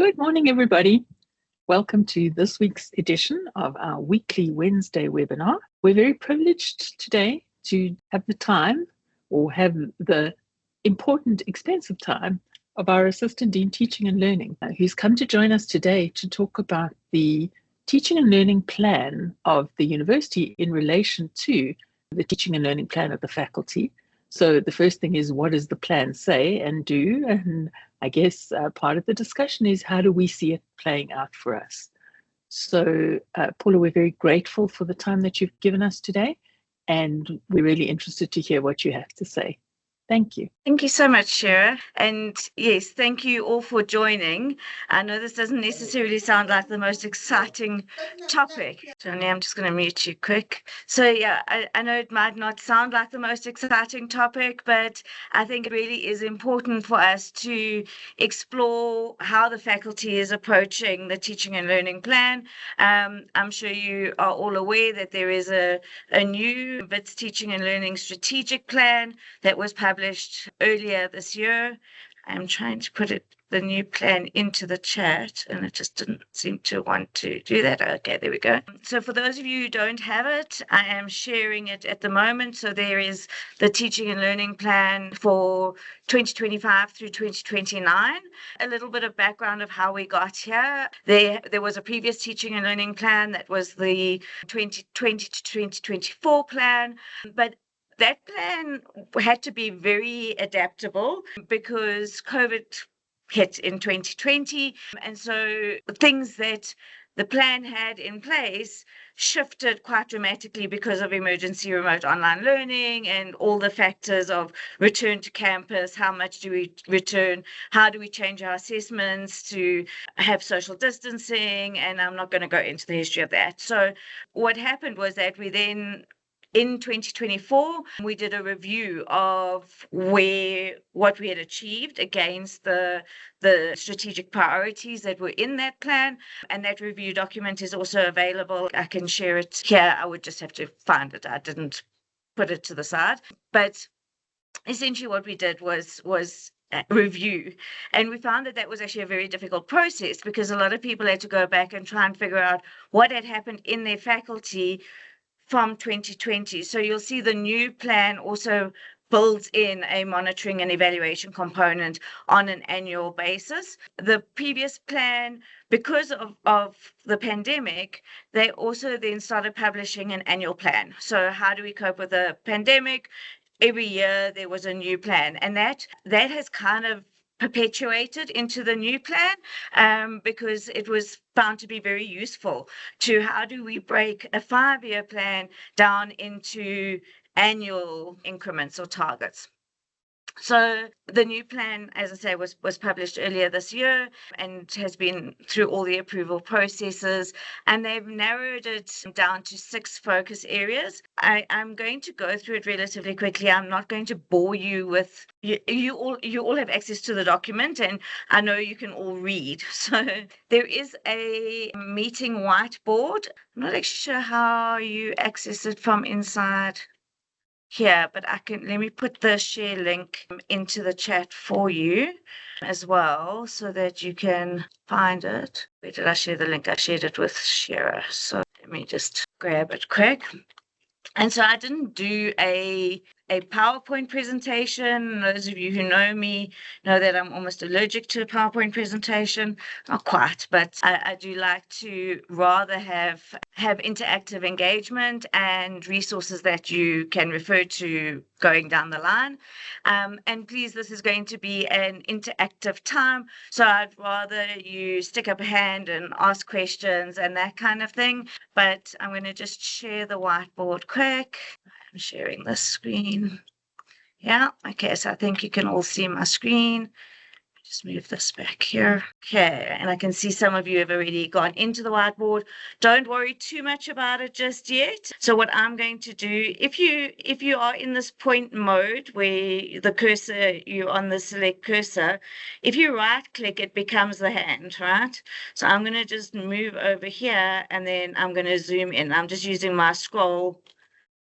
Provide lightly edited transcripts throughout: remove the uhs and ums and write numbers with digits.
Good morning, everybody. Welcome to this week's edition of our weekly Wednesday webinar. We're very privileged today to have the time or have the important, expensive time of our Assistant Dean Teaching and Learning, who's come to join us today to talk about the teaching and learning plan of the university in relation to the teaching and learning plan of the faculty. So the first thing is, what does the plan say and do? And I guess part of the discussion is, how do we see it playing out for us? So Paula, we're very grateful for the time that you've given us today, and we're really interested to hear what you have to say. Thank you. Thank you so much, Shirra. And yes, thank you all for joining. I know this doesn't necessarily sound like the most exciting topic. Johnny, I'm just going to mute you quick. So yeah, I know it might not sound like the most exciting topic, but I think it really is important for us to explore how the faculty is approaching the teaching and learning plan. I'm sure you are all aware that there is a new Wits Teaching and Learning strategic plan that was published earlier this year. I'm trying to put the new plan into the chat, and it just didn't seem to want to do that. Okay, there we go. So for those of you who don't have it, I am sharing it at the moment. So there is the teaching and learning plan for 2025 through 2029. A little bit of background of how we got here. There was a previous teaching and learning plan that was the 2020 to 2024 plan, but that plan had to be very adaptable because COVID hit in 2020. And so things that the plan had in place shifted quite dramatically because of emergency remote online learning and all the factors of return to campus. How much do we return? How do we change our assessments to have social distancing? And I'm not going to go into the history of that. So what happened was that we then, in 2024, we did a review of what we had achieved against the strategic priorities that were in that plan. And that review document is also available. I can share it here. I would just have to find it. I didn't put it to the side. But essentially what we did was review, and we found that was actually a very difficult process because a lot of people had to go back and try and figure out what had happened in their faculty from 2020. So you'll see the new plan also builds in a monitoring and evaluation component on an annual basis. The previous plan, because of the pandemic, they also then started publishing an annual plan. So how do we cope with the pandemic? Every year there was a new plan, and that has kind of perpetuated into the new plan because it was found to be very useful to how do we break a 5-year plan down into annual increments or targets. So the new plan, as I say, was published earlier this year and has been through all the approval processes, and they've narrowed it down to 6 focus areas. I'm going to go through it relatively quickly. I'm not going to bore you with you all have access to the document, and I know you can all read. So there is a meeting whiteboard. I'm not actually sure how you access it from inside here, but let me put the share link into the chat for you as well so that you can find it. Where did I share the link? I shared it with Shirra. So let me just grab it quick. And so I didn't do a PowerPoint presentation. Those of you who know me know that I'm almost allergic to a PowerPoint presentation. Not quite, but I do like to rather have interactive engagement and resources that you can refer to going down the line. And please, this is going to be an interactive time, so I'd rather you stick up a hand and ask questions and that kind of thing. But I'm going to just share the whiteboard quick. I'm sharing the screen. Yeah, okay, so I think you can all see my screen. Just move this back here. Okay, and I can see some of you have already gone into the whiteboard. Don't worry too much about it just yet. So what I'm going to do, if you are in this point mode where the cursor, you're on the select cursor, if you right click, it becomes the hand, right? So I'm going to just move over here and then I'm going to zoom in. I'm just using my scroll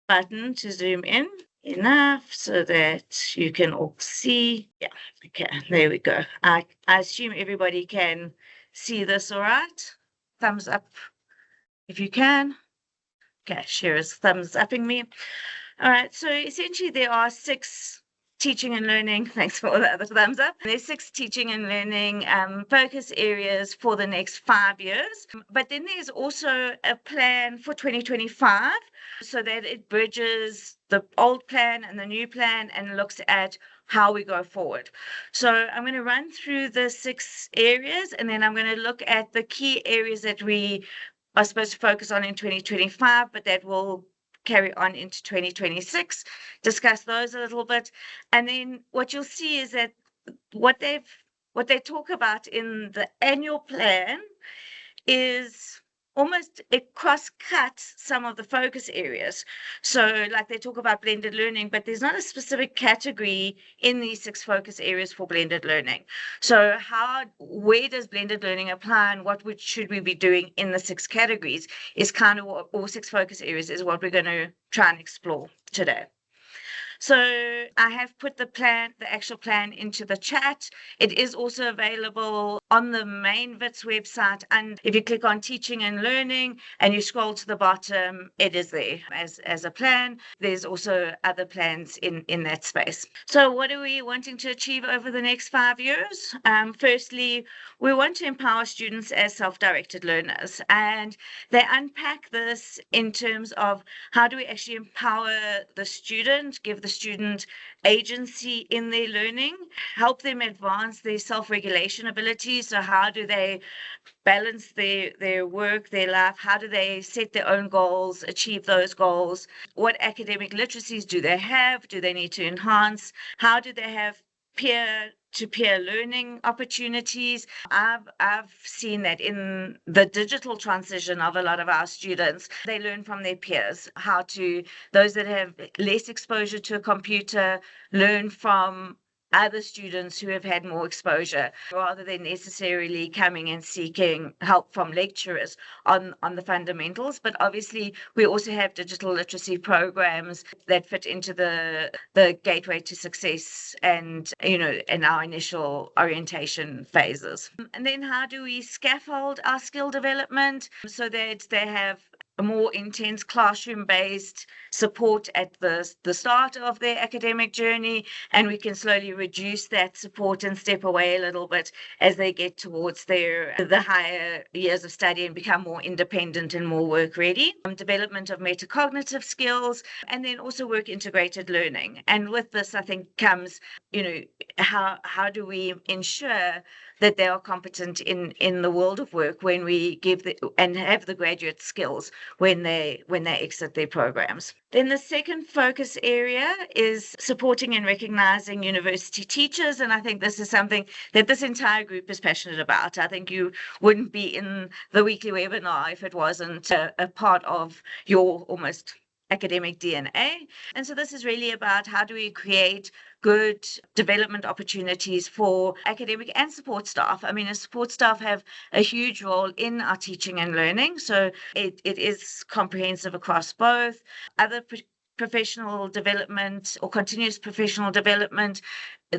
button to zoom in enough so that you can all see. Yeah, okay, there we go. I assume everybody can see this all right? Thumbs up if you can. Okay, Shirra's thumbs upping me. All right, so essentially there are 6 teaching and learning, thanks for all the other thumbs up. There's 6 teaching and learning focus areas for the next 5 years. But then there's also a plan for 2025 so that it bridges the old plan and the new plan and looks at how we go forward. So I'm going to run through the 6 areas, and then I'm going to look at the key areas that we are supposed to focus on in 2025, but that will carry on into 2026, discuss those a little bit. And then what you'll see is that what they talk about in the annual plan is almost, it cross-cuts some of the focus areas. So like they talk about blended learning, but there's not a specific category in these 6 focus areas for blended learning. So where does blended learning apply, and what should we be doing in the 6 categories is kind of what, or 6 focus areas is what we're going to try and explore today. So I have put the actual plan into the chat. It is also available on the main Wits website. And if you click on teaching and learning and you scroll to the bottom, it is there as a plan. There's also other plans in that space. So what are we wanting to achieve over the next 5 years? Firstly, we want to empower students as self-directed learners. And they unpack this in terms of how do we actually empower the student, give the student agency in their learning, help them advance their self-regulation abilities. So how do they balance their work, their life? How do they set their own goals, achieve those goals? What academic literacies do they have? Do they need to enhance? How do they have peer-to-peer learning opportunities? I've seen that in the digital transition of a lot of our students. They learn from their peers. Those that have less exposure to a computer learn from other students who have had more exposure, rather than necessarily coming and seeking help from lecturers on the fundamentals. But obviously, we also have digital literacy programs that fit into the gateway to success and, in our initial orientation phases. And then how do we scaffold our skill development so that they have a more intense classroom-based support at the start of their academic journey, and we can slowly reduce that support and step away a little bit as they get towards the higher years of study and become more independent and more work ready. Development of metacognitive skills, and then also work integrated learning. And with this, I think comes, how do we ensure that they are competent in the world of work when we give and have the graduate skills when they exit their programs. Then the second focus area is supporting and recognizing university teachers. And I think this is something that this entire group is passionate about. I think you wouldn't be in the weekly webinar if it wasn't a part of your almost academic DNA. And so this is really about how do we create good development opportunities for academic and support staff. I mean, support staff have a huge role in our teaching and learning, so it is comprehensive across both. Other professional development or continuous professional development,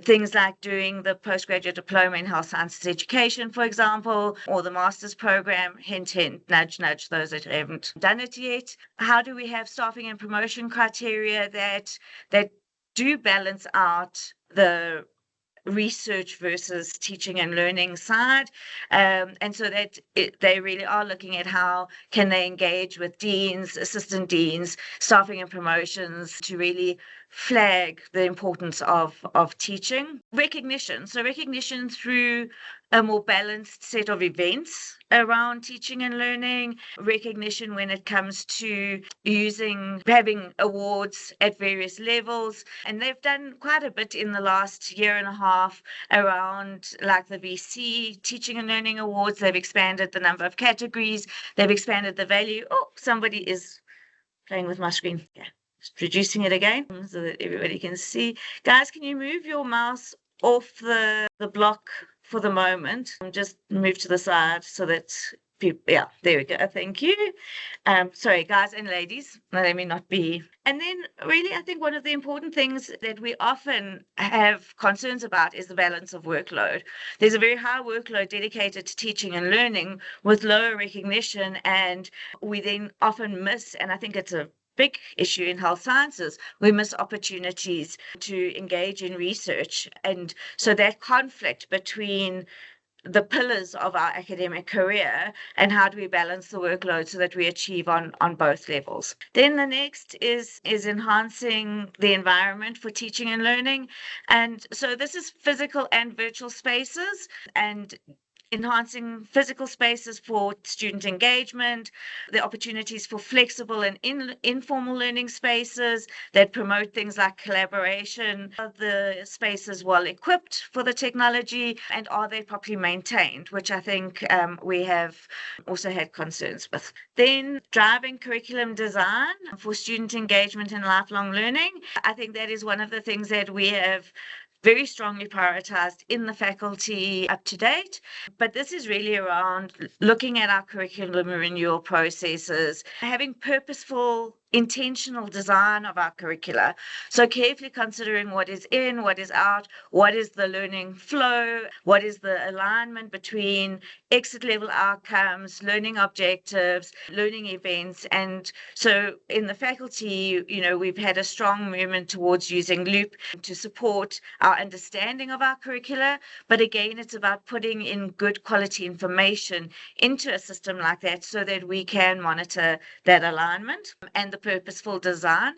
things like doing the postgraduate diploma in health sciences education, for example, or the master's program, hint, hint, nudge, nudge, those that haven't done it yet. How do we have staffing and promotion criteria that do balance out the research versus teaching and learning side, and so that they really are looking at how can they engage with deans, assistant deans, staffing and promotions to really flag the importance of teaching. Recognition through a more balanced set of events around teaching and learning, recognition when it comes to having awards at various levels. And they've done quite a bit in the last year and a half around like the VC Teaching and Learning Awards. They've expanded the number of categories. They've expanded the value. Oh, somebody is playing with my screen. Yeah. Just reducing it again so that everybody can see. Guys, can you move your mouse off the block for the moment? Just move to the side so that Yeah, there we go. Thank you. Sorry, guys and ladies, let me not be. And then, really, I think one of the important things that we often have concerns about is the balance of workload. There's a very high workload dedicated to teaching and learning with lower recognition, and we then often miss, and I think it's a big issue in health sciences, we miss opportunities to engage in research. And so that conflict between the pillars of our academic career and how do we balance the workload so that we achieve on both levels. Then the next is enhancing the environment for teaching and learning. And so this is physical and virtual spaces, and enhancing physical spaces for student engagement, the opportunities for flexible and informal learning spaces that promote things like collaboration. Are the spaces well equipped for the technology, and are they properly maintained, which I think we have also had concerns with. Then driving curriculum design for student engagement and lifelong learning. I think that is one of the things that we have very strongly prioritized in the faculty up to date. But this is really around looking at our curriculum renewal processes, having purposeful, intentional design of our curricula. So carefully considering what is in, what is out, what is the learning flow, what is the alignment between exit level outcomes, learning objectives, learning events. And so in the faculty, we've had a strong movement towards using Loop to support our understanding of our curricula. But again, it's about putting in good quality information into a system like that so that we can monitor that alignment and the purposeful design.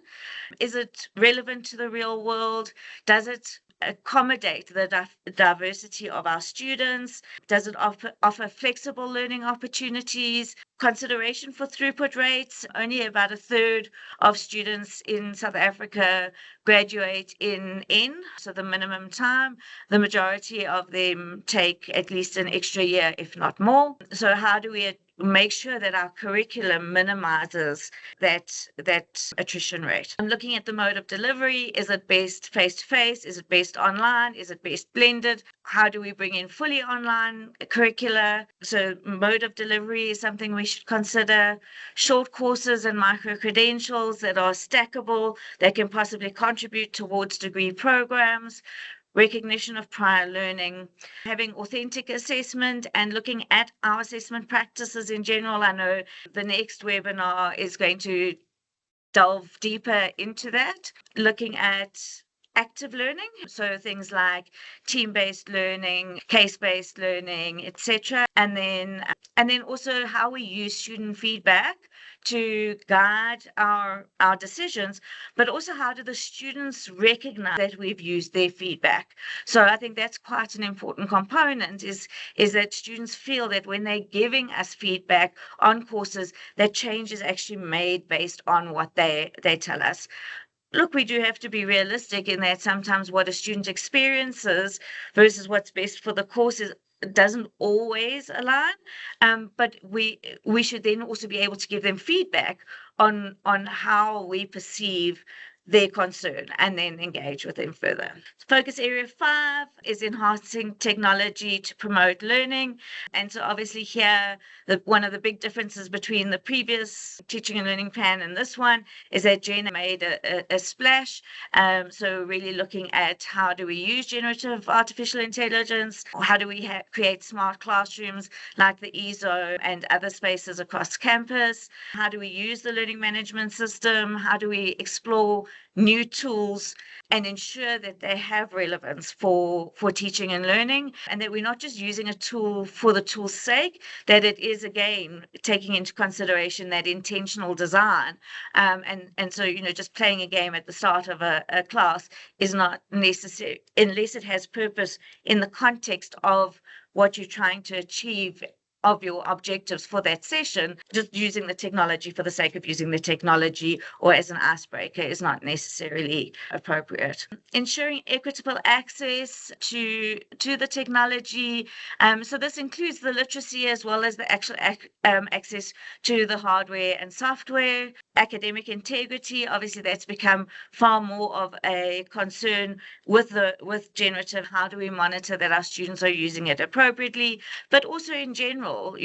Is it relevant to the real world? Does it accommodate the diversity of our students? Does it offer flexible learning opportunities? Consideration for throughput rates. Only about a third of students in South Africa graduate in N, so the minimum time. The majority of them take at least an extra year, if not more. So how do we make sure that our curriculum minimizes that attrition rate? I'm looking at the mode of delivery. Is it based face-to-face? Is it based online? Is it based blended? How do we bring in fully online curricula? So mode of delivery is something we should consider. Short courses and micro-credentials that are stackable, that can possibly contribute towards degree programs. Recognition of prior learning, having authentic assessment, and looking at our assessment practices in general. I know the next webinar is going to delve deeper into that, looking at active learning, so things like team-based learning, case-based learning, etc. And then also how we use student feedback to guide our decisions, but also how do the students recognize that we've used their feedback. So I think that's quite an important component, is that students feel that when they're giving us feedback on courses, that change is actually made based on what they tell us. Look, we do have to be realistic in that sometimes what a student experiences versus what's best for the course doesn't always align, but we should then also be able to give them feedback on how we perceive their concern and then engage with them further. Focus area 5 is enhancing technology to promote learning. And so obviously here, one of the big differences between the previous teaching and learning plan and this one is that Jen made a splash. So really looking at how do we use generative artificial intelligence? How do we create smart classrooms like the EZO and other spaces across campus? How do we use the learning management system? How do we explore new tools and ensure that they have relevance for teaching and learning, and that we're not just using a tool for the tool's sake, that it is again taking into consideration that intentional design, and so just playing a game at the start of a class is not necessary unless it has purpose in the context of what you're trying to achieve of your objectives for that session. Just using the technology for the sake of using the technology or as an icebreaker is not necessarily appropriate. Ensuring equitable access to the technology. So this includes the literacy as well as the actual access to the hardware and software. academic integrity, obviously that's become far more of a concern with generative. How do we monitor that our students are using it appropriately? But also in general,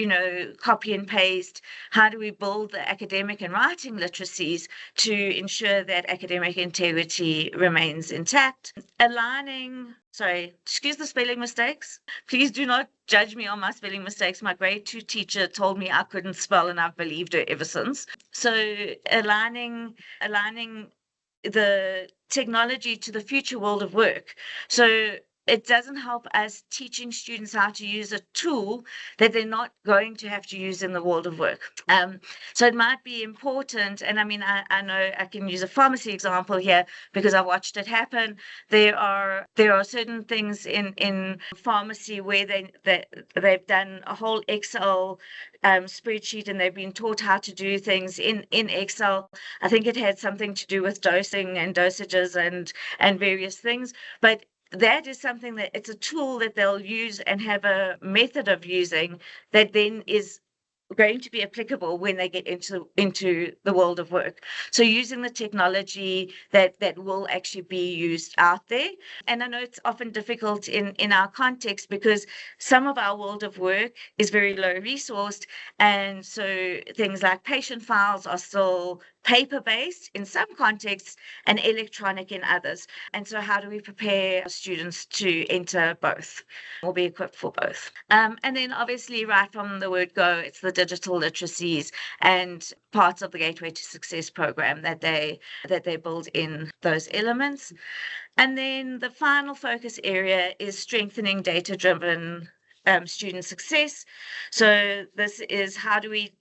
copy and paste. How do we build the academic and writing literacies to ensure that academic integrity remains intact? Excuse the spelling mistakes. Please do not judge me on my spelling mistakes. My grade 2 teacher told me I couldn't spell, and I've believed her ever since. So aligning the technology to the future world of work. So it doesn't help us teaching students how to use a tool that they're not going to have to use in the world of work. So it might be important, and I mean, I know I can use a pharmacy example here because I watched it happen. There are certain things in pharmacy where they've done a whole Excel spreadsheet, and they've been taught how to do things in Excel. I think it had something to do with dosing and dosages and various things, but that is something that it's a tool that they'll use and have a method of using that then is going to be applicable when they get into the world of work. So using the technology that will actually be used out there. And I know it's often difficult in our context because some of our world of work is very low resourced, and so things like patient files are still paper-based in some contexts and electronic in others. And so how do we prepare students to enter both or be equipped for both? And then obviously right from the word go, it's the digital literacies and parts of the Gateway to Success program that they build in those elements. And then the final focus area is strengthening data-driven student success. So this is how do we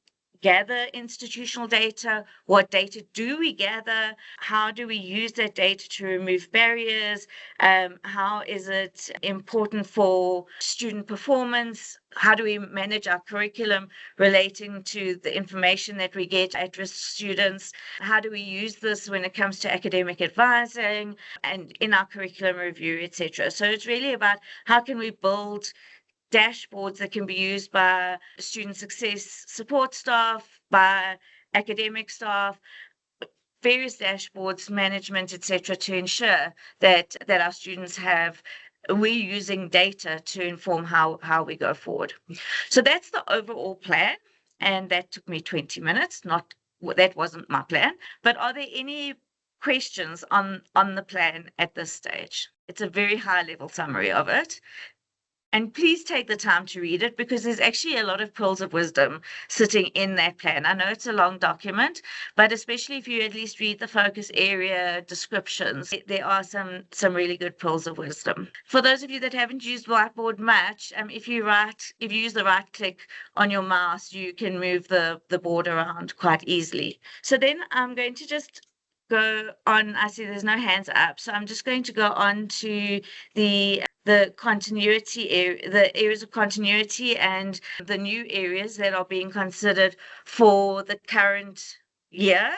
gather institutional data? What data do we gather? How do we use that data to remove barriers? How is it important for student performance? How do we manage our curriculum relating to the information that we get at-risk students? How do we use this when it comes to academic advising and in our curriculum review, etc.? So it's really about how can we build dashboards that can be used by student success support staff, by academic staff, various dashboards, management, etc., to ensure that our students we're using data to inform how we go forward. So that's the overall plan, and that took me 20 minutes. That wasn't my plan, but are there any questions on the plan at this stage? It's a very high level summary of it. And please take the time to read it because there's actually a lot of pearls of wisdom sitting in that plan. I know it's a long document, but especially if you at least read the focus area descriptions, there are some really good pearls of wisdom. For those of you that haven't used Whiteboard much, if you use the right click on your mouse, you can move the board around quite easily. So then I'm going to just go on. I see there's no hands up, so I'm just going to go on to the continuity area, the areas of continuity and the new areas that are being considered for the current year.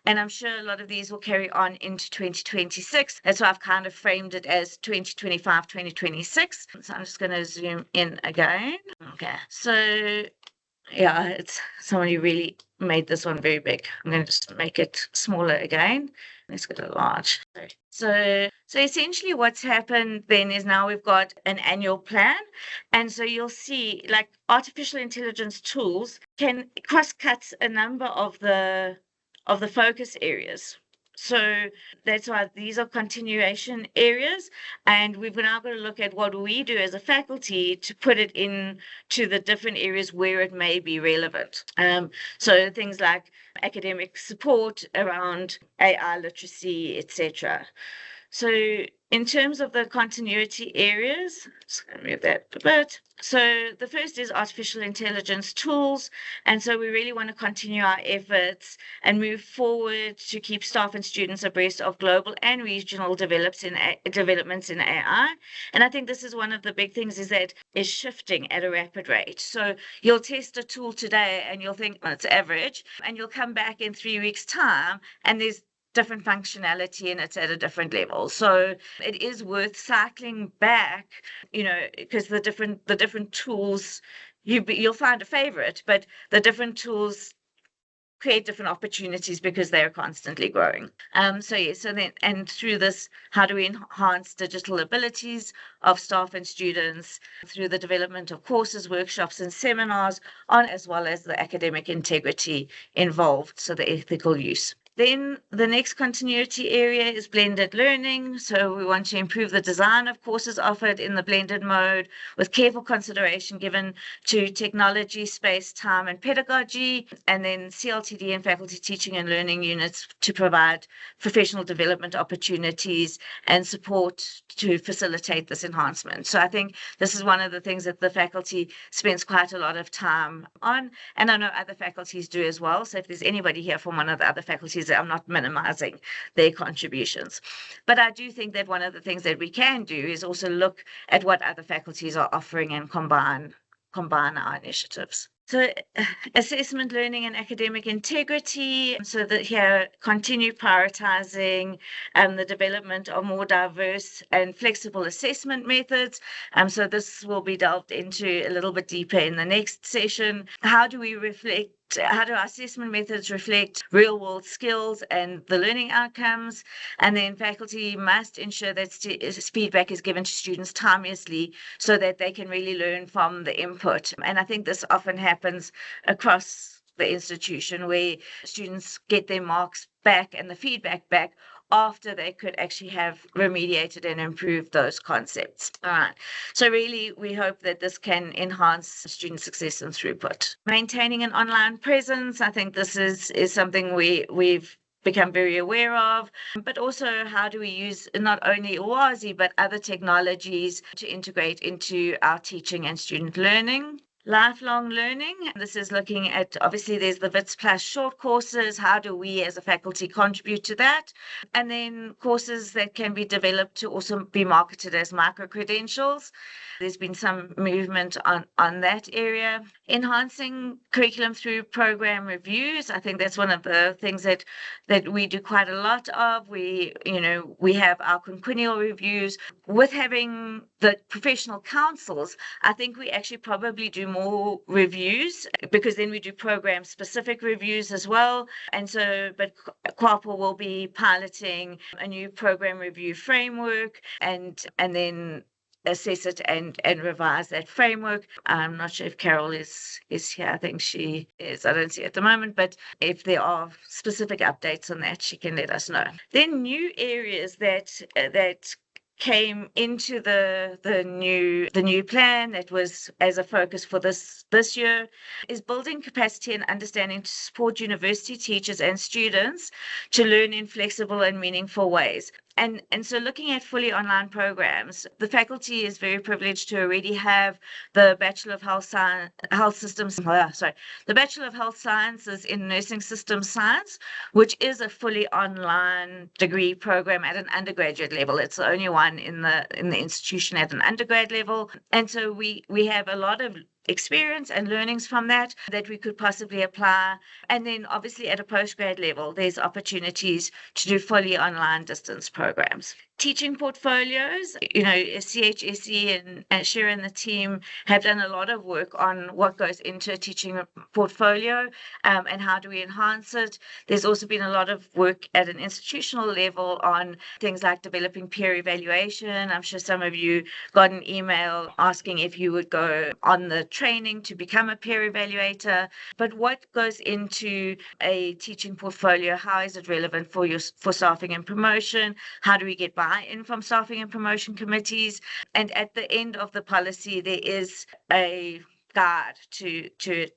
And I'm sure a lot of these will carry on into 2026. That's why I've kind of framed it as 2025, 2026. So I'm just going to zoom in again. Okay. So yeah, it's somebody really made this one very big. I'm going to just make it smaller again. Let's get a large. So essentially what's happened then is now we've got an annual plan. And so you'll see like artificial intelligence tools can cross-cut a number of the focus areas. So that's why these are continuation areas, and we've now got to look at what we do as a faculty to put it into the different areas where it may be relevant. So things like academic support around AI literacy, etc. So in terms of the continuity areas, just going to move that a bit. So the first is artificial intelligence tools. And so we really want to continue our efforts and move forward to keep staff and students abreast of global and regional developments in AI. And I think this is one of the big things is shifting at a rapid rate. So you'll test a tool today and you'll think, well, it's average, and you'll come back in 3 weeks' time and there's different functionality and it's at a different level. So it is worth cycling back, because the different tools, you'll find a favorite, but the different tools create different opportunities because they are constantly growing. And through this, how do we enhance digital abilities of staff and students through the development of courses, workshops, and seminars on, as well as the academic integrity involved, so the ethical use. Then the next continuity area is blended learning. So we want to improve the design of courses offered in the blended mode with careful consideration given to technology, space, time, and pedagogy, and then CLTD and faculty teaching and learning units to provide professional development opportunities and support to facilitate this enhancement. So I think this is one of the things that the faculty spends quite a lot of time on, and I know other faculties do as well. So if there's anybody here from one of the other faculties, I'm not minimizing their contributions. But I do think that one of the things that we can do is also look at what other faculties are offering and combine our initiatives. So assessment, learning, and academic integrity, so that here continue prioritizing the development of more diverse and flexible assessment methods. So this will be delved into a little bit deeper in the next session. How do our assessment methods reflect real-world skills and the learning outcomes? And then faculty must ensure that feedback is given to students timeously so that they can really learn from the input. And I think this often happens across the institution where students get their marks back and the feedback back after they could actually have remediated and improved those concepts. All right. So really, we hope that this can enhance student success and throughput. Maintaining an online presence, I think this is something we've become very aware of, but also how do we use not only OASI, but other technologies to integrate into our teaching and student learning. Lifelong learning. This is looking at, obviously, there's the Wits Plus short courses. How do we as a faculty contribute to that? And then courses that can be developed to also be marketed as micro-credentials. There's been some movement on that area. Enhancing curriculum through program reviews. I think that's one of the things that we do quite a lot of. We have our quinquennial reviews. With having the professional councils, I think we actually probably do more reviews because then we do program specific reviews as well. And so, but QAPA will be piloting a new program review framework and then assess it and revise that framework. I'm not sure if Carol is here. I think she is. I don't see it at the moment, but if there are specific updates on that, she can let us know. Then new areas that came into the new plan that was as a focus for this year is building capacity and understanding to support university teachers and students to learn in flexible and meaningful ways. And so looking at fully online programs, the faculty is very privileged to already have the Bachelor of the Bachelor of Health Sciences in Nursing Systems Science, which is a fully online degree program at an undergraduate level. It's the only one in the institution at an undergrad level. And so we have a lot of experience and learnings from that we could possibly apply. And then obviously at a postgrad level, there's opportunities to do fully online distance programs. Teaching portfolios, CHSE and Shirra and the team have done a lot of work on what goes into a teaching portfolio and how do we enhance it. There's also been a lot of work at an institutional level on things like developing peer evaluation. I'm sure some of you got an email asking if you would go on the training to become a peer evaluator. But what goes into a teaching portfolio? How is it relevant for staffing and promotion? How do we get buy-in from staffing and promotion committees? And at the end of the policy, there is a guide to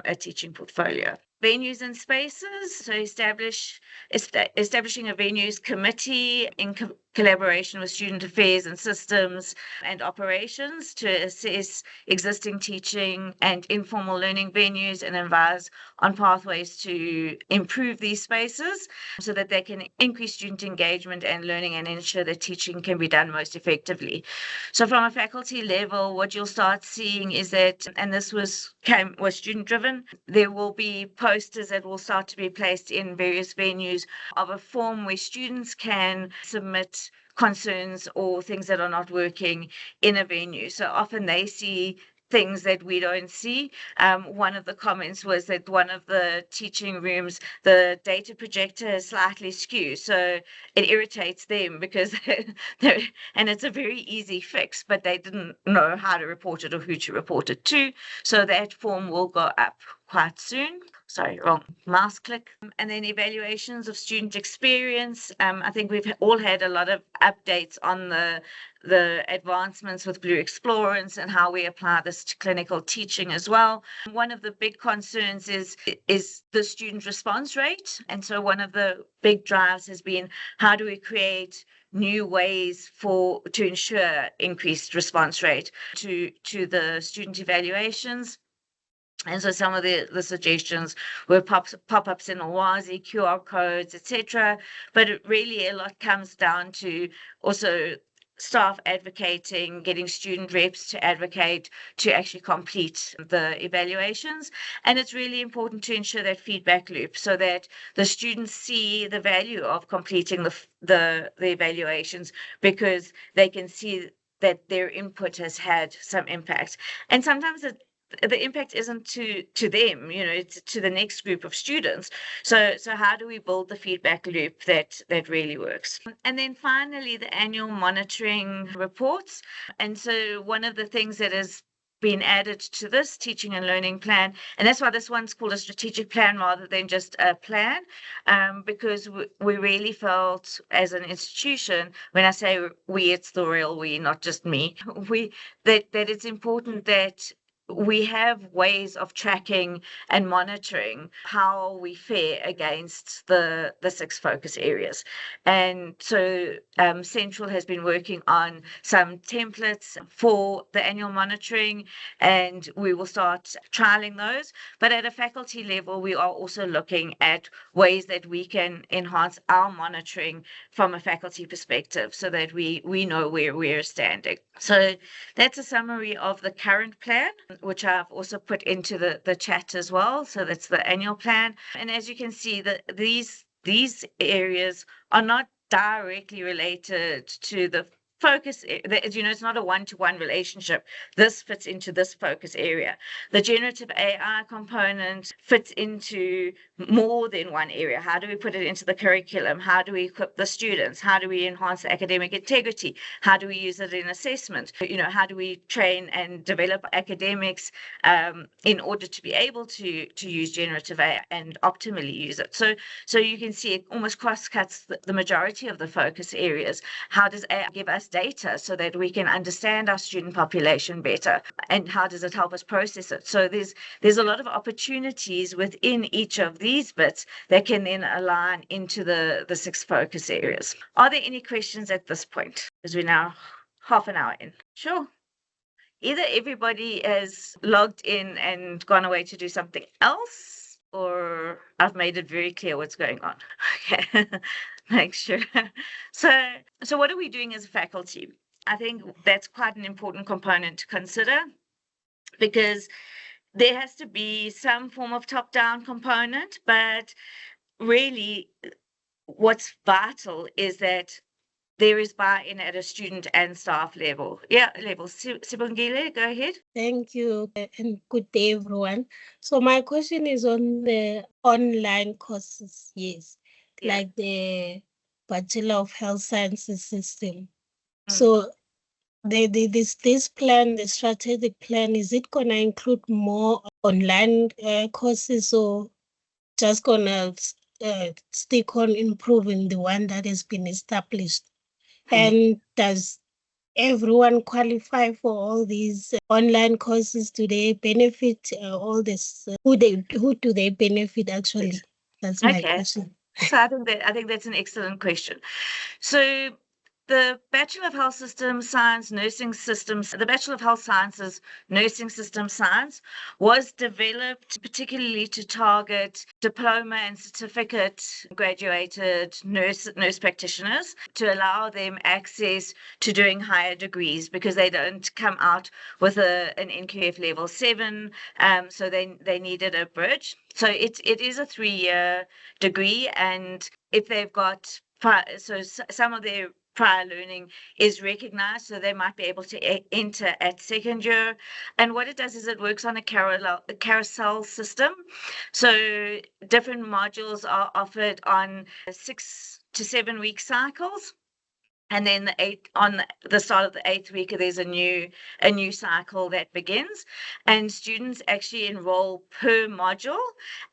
a teaching portfolio. Venues and spaces. So establishing a venues committee in collaboration with student affairs and systems and operations to assess existing teaching and informal learning venues and advise on pathways to improve these spaces so that they can increase student engagement and learning and ensure that teaching can be done most effectively. So from a faculty level, what you'll start seeing is that, and this was student driven, there will be posters that will start to be placed in various venues of a form where students can submit concerns or things that are not working in a venue. So often they see things that we don't see. One of the comments was that one of the teaching rooms, the data projector is slightly skewed, so it irritates them because and it's a very easy fix, but they didn't know how to report it or who to report it to. So that form will go up quite soon. Sorry, wrong mouse click. And then evaluations of student experience. I think we've all had a lot of updates on the advancements with Blue Explorers and how we apply this to clinical teaching as well. One of the big concerns is the student response rate. And so one of the big drives has been, how do we create new ways to ensure increased response rate to the student evaluations? And so some of the suggestions were pop-ups in Owazi, QR codes, etc. But it really a lot comes down to also staff advocating, getting student reps to advocate to actually complete the evaluations. And it's really important to ensure that feedback loop so that the students see the value of completing the evaluations, because they can see that their input has had some impact. And sometimes the impact isn't to them, it's to the next group of students. So how do we build the feedback loop that really works? And then finally, the annual monitoring reports. And so one of the things that has been added to this teaching and learning plan, and that's why this one's called a strategic plan rather than just a plan, because we really felt as an institution, when I say we, it's the royal we, not just me, that it's important that we have ways of tracking and monitoring how we fare against the 6 focus areas. And so Central has been working on some templates for the annual monitoring, and we will start trialing those. But at a faculty level, we are also looking at ways that we can enhance our monitoring from a faculty perspective so that we know where we're standing. So that's a summary of the current plan, which I've also put into the chat as well. So that's the annual plan. And as you can see, these areas are not directly related to the focus. It's not a one-to-one relationship. This fits into this focus area. The generative AI component fits into more than one area. How do we put it into the curriculum? How do we equip the students? How do we enhance the academic integrity? How do we use it in assessment? How do we train and develop academics in order to be able to use generative AI and optimally use it? So you can see it almost cross-cuts the majority of the focus areas. How does AI give us data so that we can understand our student population better? And how does it help us process it? So there's a lot of opportunities within each of these bits that can then align into the 6 focus areas. Are there any questions at this point? Because we're now half an hour in. Sure. Either everybody has logged in and gone away to do something else, or I've made it very clear what's going on. Okay. Make sure. So what are we doing as a faculty? I think that's quite an important component to consider, because there has to be some form of top-down component, but really what's vital is that there is buy-in at a student and staff level. Level. Sibongile, go ahead. Thank you, and good day, everyone. So my question is on the online courses, yes, like the Bachelor of Health Sciences system. So this plan, the strategic plan, is it going to include more online courses, or just going to stick on improving the one that has been established? And does everyone qualify for all these online courses? Do they benefit all this? Who do they benefit actually? That's my question. So I think that's an excellent question. So the Bachelor of Health System Science Nursing Systems, the Bachelor of Health Sciences Nursing System Science was developed particularly to target diploma and certificate graduated nurse practitioners, to allow them access to doing higher degrees, because they don't come out with an NQF level 7, so they needed a bridge. So it is a 3-year degree, and if they've got some of their prior learning is recognized, so they might be able to enter at second year. And what it does is it works on a carousel system. So different modules are offered on 6 to 7 week cycles. And then on the start of the 8th week, there's a new cycle that begins, and students actually enroll per module,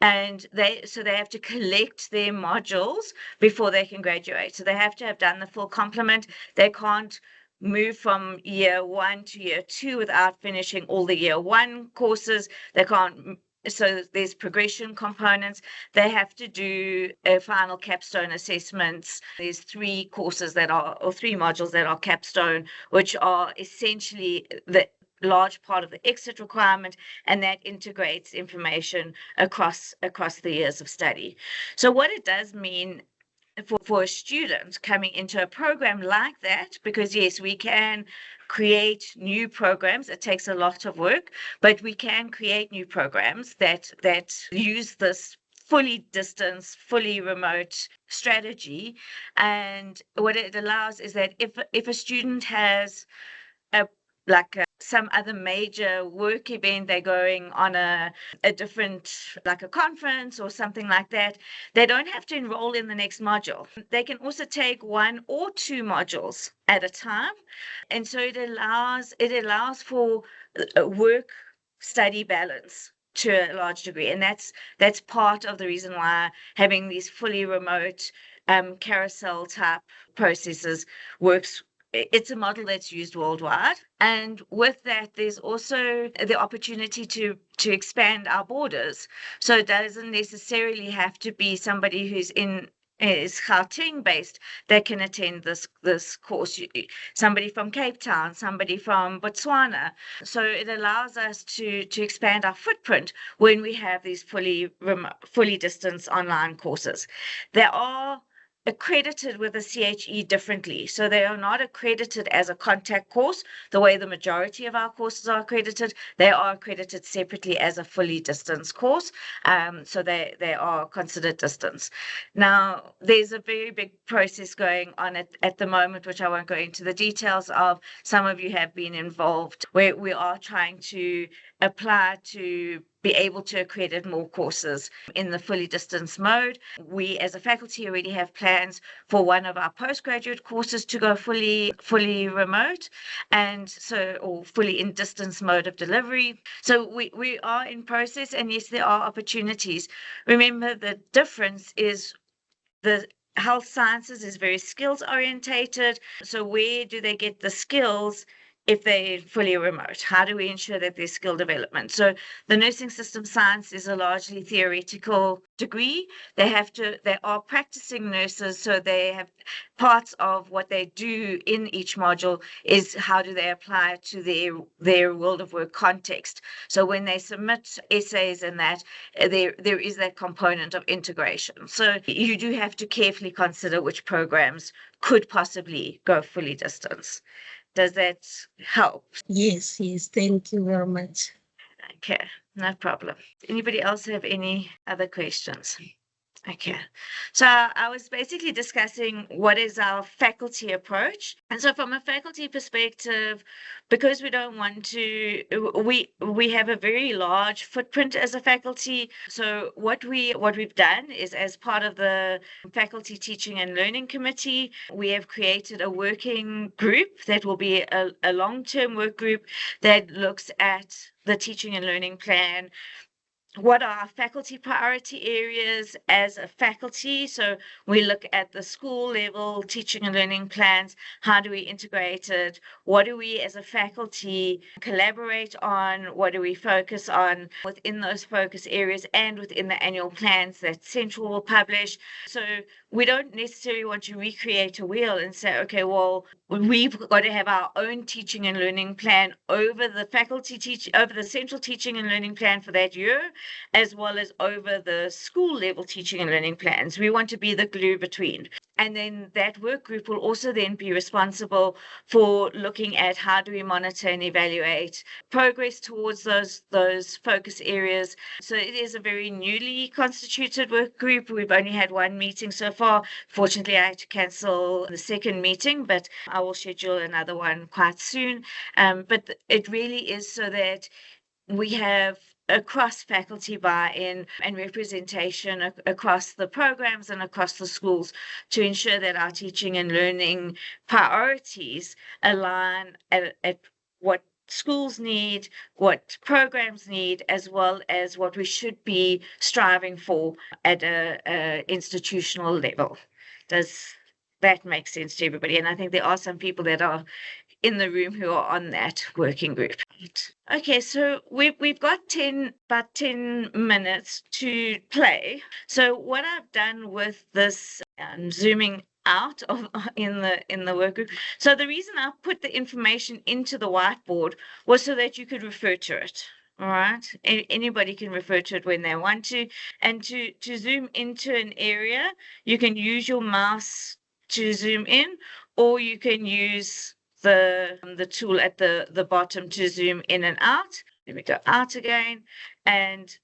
and they have to collect their modules before they can graduate. So they have to have done the full complement. They can't move from year 1 to year 2 without finishing all the year 1 courses. They can't. So there's progression components. They have to do a final capstone assessments. There's 3 courses or 3 modules that are capstone, which are essentially the large part of the exit requirement, and that integrates information across the years of study. So what it does mean for a student coming into a program like that, because yes, we can create new programs. It takes a lot of work, but we can create new programs that use this fully distance, fully remote strategy. And what it allows is that if a student has some other major work event, they're going on a different, like a conference or something like that, they don't have to enroll in the next module. They can also take 1 or 2 modules at a time. And so it allows for a work-study balance to a large degree. And that's part of the reason why having these fully remote carousel type processes works. It's a model that's used worldwide. And with that, there's also the opportunity to expand our borders. So it doesn't necessarily have to be somebody who's is Gauteng based that can attend this course. Somebody from Cape Town, somebody from Botswana. So it allows us to expand our footprint when we have these fully distance online courses. They are accredited with a CHE differently. So they are not accredited as a contact course, the way the majority of our courses are accredited. They are accredited separately as a fully distance course. So they are considered distance. Now, there's a very big process going on at the moment, which I won't go into the details of. Some of you have been involved, where we are trying to apply to be able to accredit more courses in the fully distance mode. We as a faculty already have plans for one of our postgraduate courses to go fully remote, or fully in distance mode of delivery. So we are in process, and yes, there are opportunities. Remember, the difference is the health sciences is very skills orientated. So where do they get the skills if they're fully remote? How do we ensure that there's skill development? So the nursing system science is a largely theoretical degree. They are practicing nurses, so they have parts of what they do in each module is how do they apply it to their world of work context. So when they submit essays and that, there is that component of integration. So you do have to carefully consider which programs could possibly go fully distance. Does that help? Yes, thank you very much. Okay, no problem. Anybody else have any other questions? Okay, so I was basically discussing what is our faculty approach. And so from a faculty perspective, because we don't want to, we have a very large footprint as a faculty. So what we've done is, as part of the Faculty Teaching and Learning Committee, we have created a working group that will be a long-term work group that looks at the teaching and learning plan. What are our faculty priority areas as a faculty? So we look at the school level teaching and learning plans. How do we integrate it? What do we as a faculty collaborate on? What do we focus on within those focus areas and within the annual plans that Central will publish? So we don't necessarily want to recreate a wheel and say, okay, well, we've got to have our own teaching and learning plan over the Central teaching and learning plan for that year, as well as over the school level teaching and learning plans. We want to be the glue between. And then that work group will also then be responsible for looking at how do we monitor and evaluate progress towards those focus areas. So it is a very newly constituted work group. We've only had one meeting so far. Fortunately, I had to cancel the second meeting, but I will schedule another one quite soon. But it really is so that we have across faculty buy-in and representation across the programs and across the schools to ensure that our teaching and learning priorities align at what schools need, what programs need, as well as what we should be striving for at a institutional level. Does that make sense to everybody? And I think there are some people that are in the room who are on that working group. Okay, so we've got about 10 minutes to play. So what I've done with this, zooming out of in the work group. So the reason I put the information into the whiteboard was so that you could refer to it. All right, anybody can refer to it when they want to. And to zoom into an area, you can use your mouse to zoom in, or you can use the tool at the bottom to zoom in and out. Let me go out again, and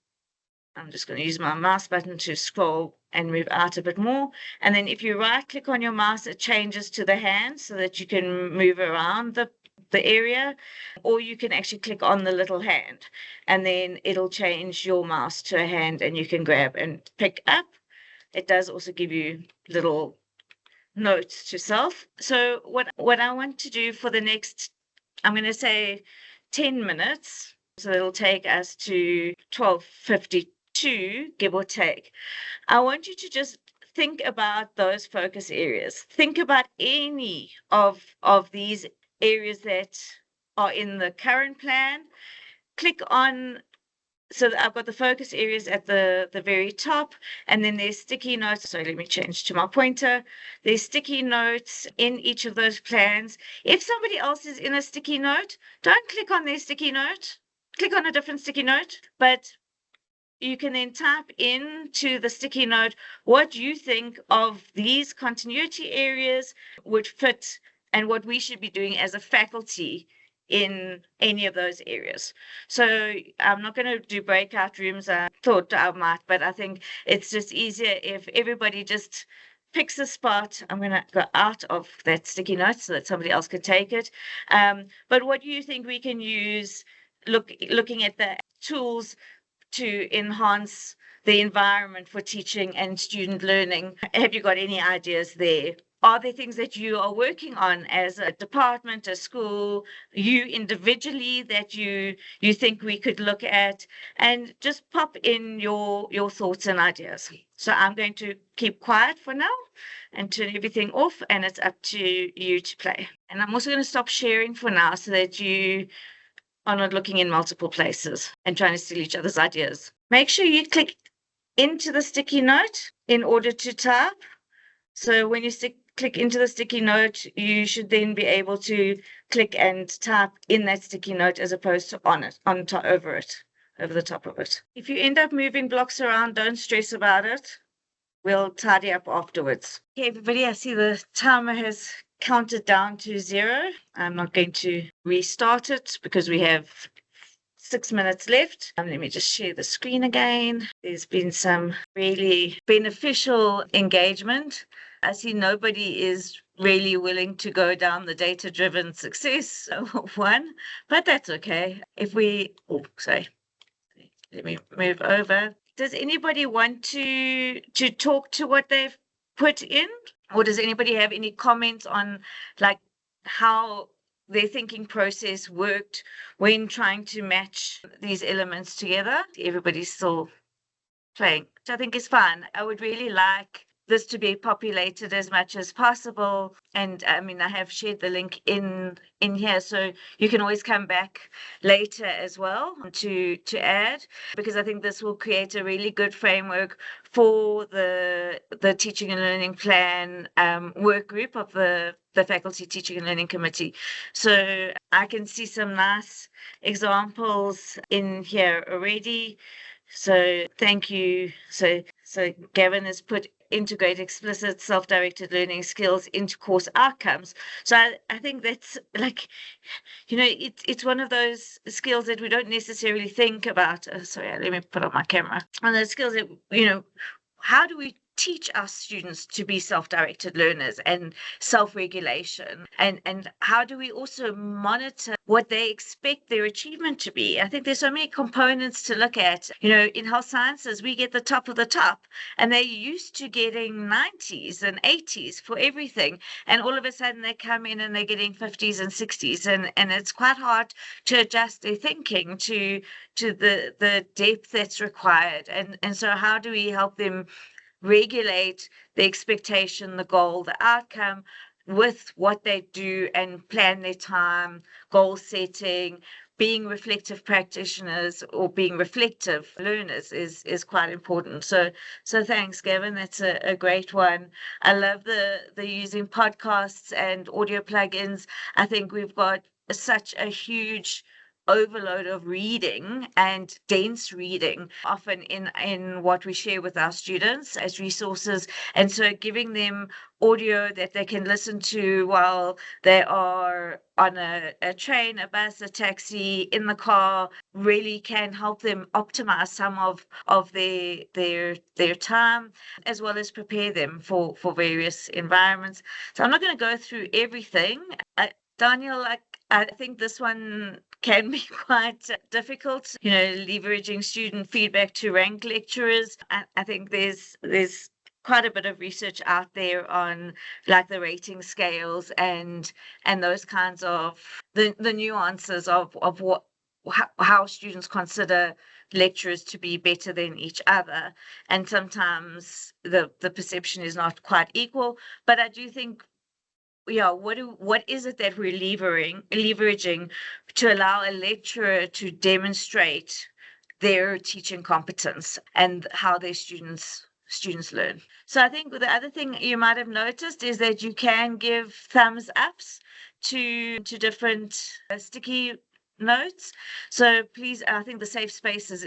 I'm just going to use my mouse button to scroll and move out a bit more. And then if you right click on your mouse, it changes to the hand so that you can move around the area, or you can actually click on the little hand and then it'll change your mouse to a hand and you can grab and pick up. It does also give you little notes to self. So what I want to do for the next, I'm going to say 10 minutes, so it'll take us to 12:52, give or take. I want you to just think about those focus areas. Think about any of these areas that are in the current plan. Click on, so I've got the focus areas at the very top, and then there's sticky notes. So let me change to my pointer. There's sticky notes in each of those plans. If somebody else is in a sticky note, don't click on their sticky note. Click on a different sticky note, but you can then type into the sticky note what you think of these continuity areas would fit and what we should be doing as a faculty in any of those areas. So I'm not going to do breakout rooms. I thought I might, but I think it's just easier if everybody just picks a spot. I'm going to go out of that sticky note so that somebody else could take it. But what do you think we can use, looking at the tools to enhance the environment for teaching and student learning? Have you got any ideas there? Are there things that you are working on as a department, a school, you individually that you think we could look at? And just pop in your thoughts and ideas. So I'm going to keep quiet for now and turn everything off, and it's up to you to play. And I'm also going to stop sharing for now so that you are not looking in multiple places and trying to steal each other's ideas. Make sure you click into the sticky note in order to type. So when you click into the sticky note, you should then be able to click and type in that sticky note as opposed to on it, over the top of it. If you end up moving blocks around, don't stress about it. We'll tidy up afterwards. Okay, everybody, I see the timer has counted down to 0. I'm not going to restart it because we have 6 minutes left. Let me just share the screen again. There's been some really beneficial engagement. I see nobody is really willing to go down the data-driven success one, but that's okay. Let me move over. Does anybody want to talk to what they've put in? Or does anybody have any comments on like how their thinking process worked when trying to match these elements together? Everybody's still playing, which I think is fun. I would really like this to be populated as much as possible. And I mean, I have shared the link in here, so you can always come back later as well to add, because I think this will create a really good framework for the teaching and learning plan work group of the Faculty Teaching and Learning Committee. So I can see some nice examples in here already. So thank you. So So Gavin has put integrate explicit self-directed learning skills into course outcomes. So I think that's like, it's one of those skills that we don't necessarily think about. Sorry, let me put on my camera. And those skills that, how do we teach our students to be self-directed learners and self-regulation, and how do we also monitor what they expect their achievement to be? I think there's so many components to look at. In health sciences, we get the top of the top, and they're used to getting 90s and 80s for everything, and all of a sudden they come in and they're getting 50s and 60s, and it's quite hard to adjust their thinking to the depth that's required. And so how do we help them regulate the expectation, the goal, the outcome with what they do, and plan their time, goal setting, being reflective practitioners or being reflective learners is quite important. So thanks, Gavin. That's a great one. I love the using podcasts and audio plugins. I think we've got such a huge overload of reading and dense reading often in what we share with our students as resources, and so giving them audio that they can listen to while they are on a train, a bus, a taxi, in the car, really can help them optimize some of their time, as well as prepare them for various environments. So I'm not going to go through everything. Daniel, I think this one can be quite difficult, leveraging student feedback to rank lecturers. I think there's quite a bit of research out there on like the rating scales and those kinds of the nuances of how students consider lecturers to be better than each other, and sometimes the perception is not quite equal. But I do think, what is it that we're leveraging to allow a lecturer to demonstrate their teaching competence and how their students learn? So I think the other thing you might have noticed is that you can give thumbs ups to different sticky notes. So please, I think the safe spaces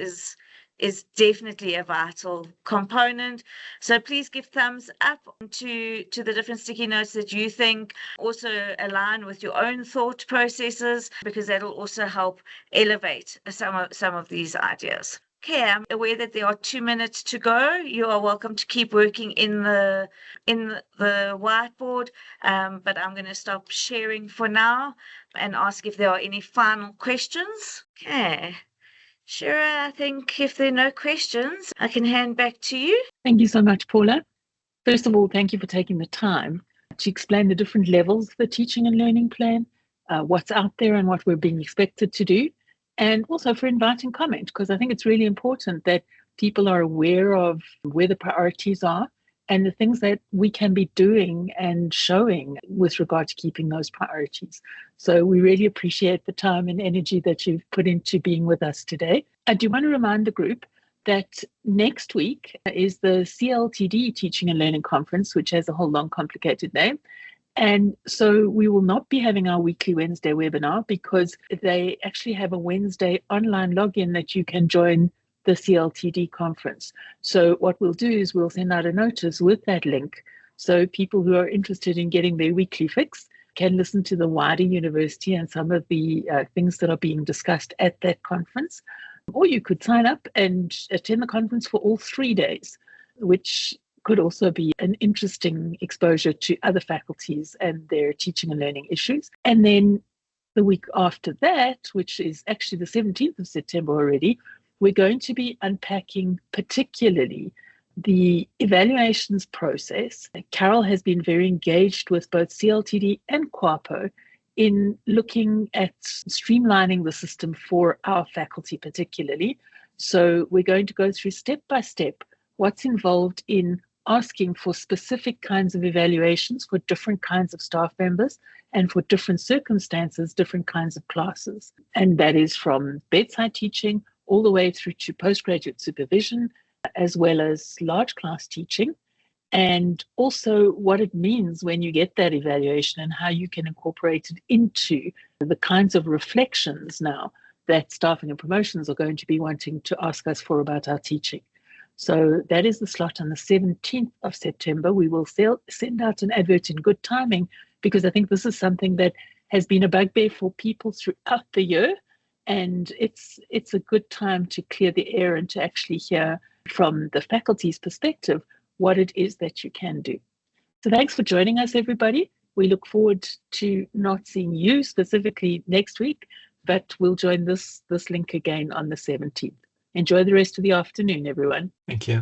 is definitely a vital component. So please give thumbs up to the different sticky notes that you think also align with your own thought processes, because that'll also help elevate some of these ideas. Okay, I'm aware that there are 2 minutes to go. You are welcome to keep working in the whiteboard, but I'm going to stop sharing for now and ask if there are any final questions. Okay. Shirra, I think if there are no questions, I can hand back to you. Thank you so much, Paula. First of all, thank you for taking the time to explain the different levels of the teaching and learning plan, what's out there and what we're being expected to do, and also for inviting comment, because I think it's really important that people are aware of where the priorities are and the things that we can be doing and showing with regard to keeping those priorities. So we really appreciate the time and energy that you've put into being with us today. I do want to remind the group that next week is the CLTD Teaching and Learning Conference, which has a whole long, complicated name. And so we will not be having our weekly Wednesday webinar, because they actually have a Wednesday online login that you can join the CLTD conference. So what we'll do is we'll send out a notice with that link, so people who are interested in getting their weekly fix can listen to the wider university and some of the things that are being discussed at that conference. Or you could sign up and attend the conference for all 3 days, which could also be an interesting exposure to other faculties and their teaching and learning issues. And then the week after that, which is actually the 17th of September already, we're going to be unpacking particularly the evaluations process. Carol has been very engaged with both CLTD and QAPO in looking at streamlining the system for our faculty particularly. So we're going to go through step by step what's involved in asking for specific kinds of evaluations for different kinds of staff members and for different circumstances, different kinds of classes. And that is from bedside teaching all the way through to postgraduate supervision, as well as large class teaching, and also what it means when you get that evaluation and how you can incorporate it into the kinds of reflections now that staffing and promotions are going to be wanting to ask us for about our teaching. So that is the slot on the 17th of September. We will send out an advert in good timing, because I think this is something that has been a bugbear for people throughout the year. And it's a good time to clear the air and to actually hear from the faculty's perspective what it is that you can do. So thanks for joining us, everybody. We look forward to not seeing you specifically next week, but we'll join this link again on the 17th. Enjoy the rest of the afternoon, everyone. Thank you.